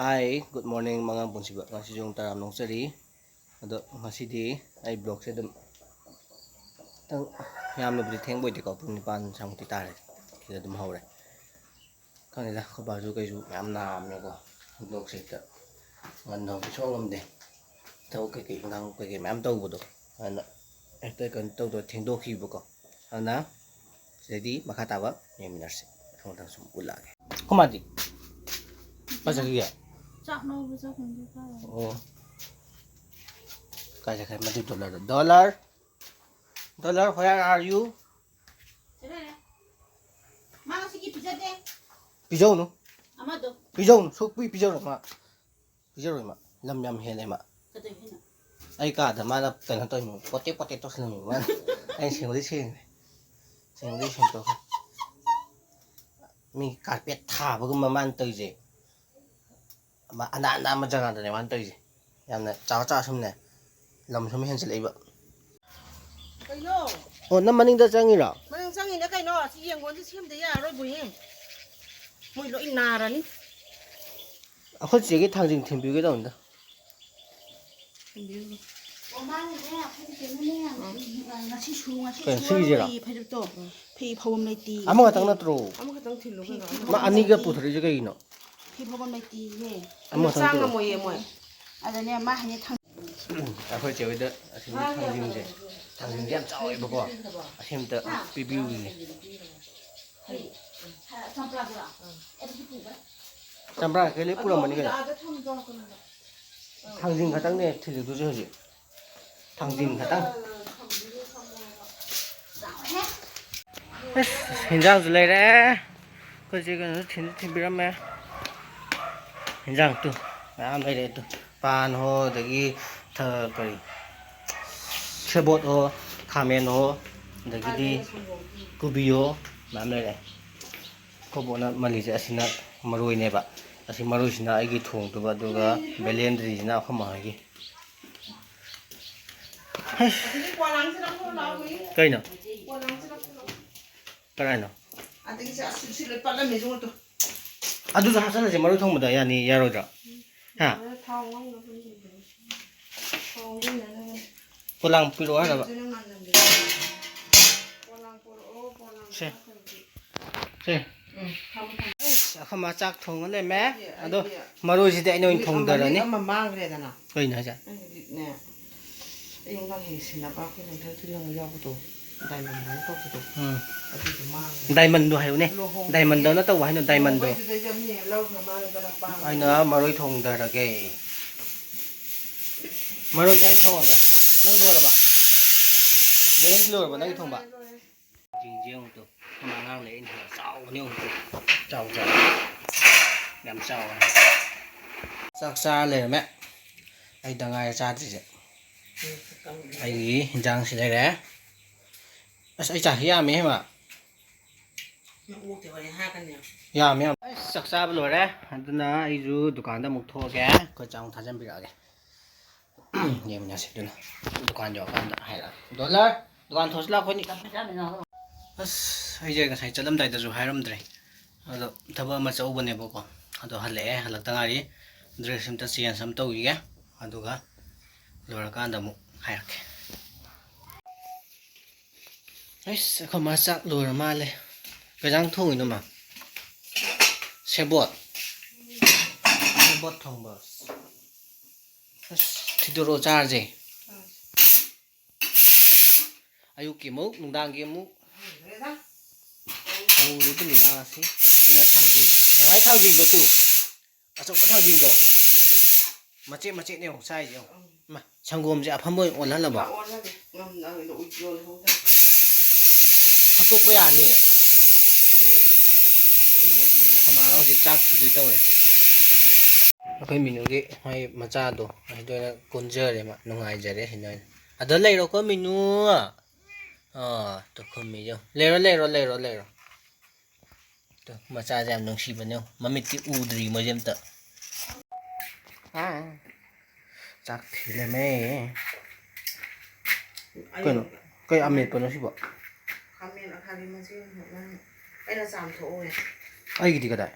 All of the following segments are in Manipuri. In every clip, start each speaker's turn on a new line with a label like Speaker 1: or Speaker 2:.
Speaker 1: Hi, good morning mga bunsiba. Ngasi yung taram nung sari. Ado ngasi di ay blog sa dum. Tang yam no bri theng boy di ko pun pan sang ti tare. Kida dum hawre. Kanila ko ba ju kai ju yam nam ne ko. Blog sa ta. Ngan no bi so ngam de. Tau kai kai ngang kai kai mam tau bu do. Ana eta kan tau do theng do khi bu ko. Ana jadi makata ba yeminarse. Thong tang sum ulage. Komadi. Masa kia?
Speaker 2: Chắc đâu bây giờ không biết sao.
Speaker 1: Oh. Kaya kaya mati dollar. Dollar, where are you?
Speaker 2: Thế này này. Mang cái pizza đi.
Speaker 1: Pizza no?
Speaker 2: Ama do.
Speaker 1: Pizza no, so pizza no ma. Pizza rồi mà. Lam yam he này mà.
Speaker 2: Cái gì thế nào?
Speaker 1: Ai cả thằng mà là cần thằng tôi mà pote to xin mình mà. Anh xin đi xin. Xin đi xin tôi. Mi carpet thả vào cái mà man tới gì. Mà anh mà chẳng hạn này man tới gì. Yam này cháu xem này. Làm sao mới hiện sẽ lấy vợ.
Speaker 2: Cái nó.
Speaker 1: Năm mình đã sang gì rồi?
Speaker 2: Mang sang ini cái nó, si yang gua xem đấy à, rồi bùi em. Mùi lỗi nà ra ní.
Speaker 1: Aku chỉ cái thằng gì thèm biểu cái đâu nữa.
Speaker 2: Phi phawam này tì.
Speaker 1: Amo katang na tro.
Speaker 2: Amo katang thilo ka na.
Speaker 1: Ma ani ka puthari cái no.
Speaker 2: Phi phawam này tì he.
Speaker 1: Amo
Speaker 2: sang na moy moy. Ada ne ma hani thang.
Speaker 1: Aku cewek dah, asyik thằng gì em cháu ấy bố cô, asyik tu pipiu gì. Campra cái lấy pulang mana cái? Thằng gì katang này thì được tu gì? Thằng gì katang? Hình dạng gì đây đấy? Có gì cái nó thiên biram mà? Hình dạng tu, đây đây tu. Pan ho, dagi thơ cái sebot ho, kamen ho, dagi di kubi ho, làm đây này. Có bộ nó Malaysia xin nó marui này bạn, xin marui xin nó cái thùng tụi bạn tụi cái belen gì xin nó không mở cái. Cái nào? Cái này nào? Aduh hasan aja marui thong muda ya ni ya roja. Ha. Pulang pilu ada pak. Se. Aku masak thong này mẹ. Aduh, maru sih dia ini thong darah ni. Kau ini aja.
Speaker 2: Yung lang hisin na pa ako nang tagtilang ayaw ko to. Diamond mo to to.
Speaker 1: Diamond do hayo ni. Diamond do na to hayo diamond do. Ay na maru thong darah ke. Maru jai thong aga. Nang do ba? Dengan lur ba nang thong ba? Jing to. Mà ngang lấy sao nhiều chào làm sao sắc xa lên mẹ anh đang ai ra gì anh nghĩ rằng sẽ đây đấy anh chả hiểu mấy mà ya mấy sắc xa bây giờ đấy anh ta anh du dukaan đã mục thua cái có trong thời gian bây giờ cái nhiều nhà sẽ được dukaan nhỏ con đã hay là dukaan thôi là coi như Asai jaga sai chalam dai da ju hairam dre ado thaba ma chau bane boko ado hale halak tangari dress sim ta sian sam tau gi ga ado ga lora ka ndamu hairak ais ko ma sak lora ma le ka jang thong ino ma sebot thong ba as thidoro char je ayuk ki mu nungdang ki mu Tahu itu ni lah sih, kena thangjin. Yang hai thangjin betul. Asok ko thangjin ko. Macet ni oh, sai je. Ma, sanggom je apa mo on lah ba. Thakko ko ya ni. Sama nó thì chắc thì tao này. Cái mình cái hay mà cha đồ, hay tôi là con dơ đấy mà, nó ngay giờ đấy thì nói. À đó lấy đâu có mình nữa. Tôi không biết đâu. Lấy rồi. Tuh, masa jam dong si banyo. Mamit ti udri mo jam ta. Chắc thì là mẹ. Cái amit pa no si ba.
Speaker 2: Amin akali man siya. Ay na sam to eh.
Speaker 1: Ay gidi ka dai.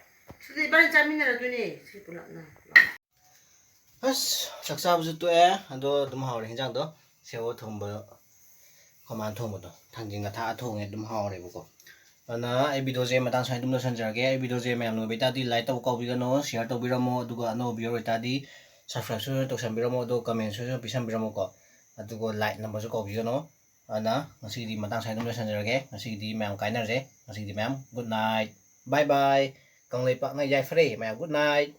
Speaker 2: Sudi ba rin jamin na doon eh. Si pula na.
Speaker 1: ꯑꯁ ꯆꯥꯛ ꯆꯥꯕꯁꯨ ꯇꯣꯛꯑꯦ ꯑꯗꯣ ꯑꯗꯨꯝ ꯍꯥꯎꯔꯦ ꯍꯦꯟꯖꯥꯡꯗꯣ ꯁꯦꯕꯣꯠ ꯊꯣꯡꯕ ꯈꯣꯏꯃꯥꯅ ꯊꯣꯡꯕꯗꯣ ꯊꯥꯡꯖꯤꯡꯒ ꯊꯥꯛꯑ ꯊꯣꯡꯉꯦ ꯑꯗꯨꯝ ꯍꯥꯎꯔꯦꯕꯀꯣ ꯑꯗꯨꯅ ꯑꯩ ꯚꯤꯗꯤꯑꯣꯁꯦ ꯃꯇꯥꯡ ꯁ꯭ꯋꯥꯏꯗ ꯑꯗꯨꯝ ꯂꯣꯏꯁꯤꯟꯖꯔꯒꯦ ꯑꯩ ꯚꯤꯗꯤꯑꯣꯁꯦ ꯃꯌꯥꯝ ꯅꯨꯡꯉꯥꯏꯕ ꯑꯣꯏꯇꯥꯔꯗꯤ ꯂꯥꯏꯛ ꯇꯧꯕ ꯀꯥꯎꯕꯤꯒꯅꯨ ꯁꯤꯌꯔ ꯇꯧꯕꯤꯔꯝꯃꯣ ꯑꯗꯨꯒ ꯑꯅꯧꯕ ꯚꯤꯗꯤꯑꯣ ꯑꯣꯏꯇꯥꯔꯗꯤ ꯁꯕꯁꯀ꯭ꯔꯥꯏꯕꯁꯨ ꯇꯧꯁꯟꯕꯤꯔꯝꯃꯣ ꯑꯗꯨꯒ ꯀꯃꯦꯟꯁꯨ ꯄꯤꯁꯟꯕꯤꯔꯝꯃꯣꯀꯣ ꯑꯗꯨꯒ ꯂꯥꯏꯛ ꯅꯝꯕꯔꯁꯨ ꯀꯥꯎꯕꯤꯒꯅꯨ ꯑꯗꯨꯅ ꯉꯁꯤꯒꯤꯗꯤ ꯃꯇꯥꯡ ꯁ꯭ꯋꯥꯏꯗ ꯑꯗꯨꯝ ꯂꯣꯏꯁꯤꯟꯖꯔꯒꯦ ꯉꯁꯤꯒꯤꯗꯤ ꯃꯌꯥꯝ ꯀꯥꯏꯅꯔꯁꯦ ꯉꯁꯤꯒꯤꯗꯤ ꯃꯌꯥꯝ ꯒꯨꯗ ꯅꯥꯏꯠ ꯕꯥꯏ ꯕꯥꯏ ꯀꯪꯂꯩꯄꯥꯛꯅ ꯌꯥꯏꯐꯔꯦ ꯃꯌꯥꯝ ꯒꯨꯗ ꯅꯥꯏꯠ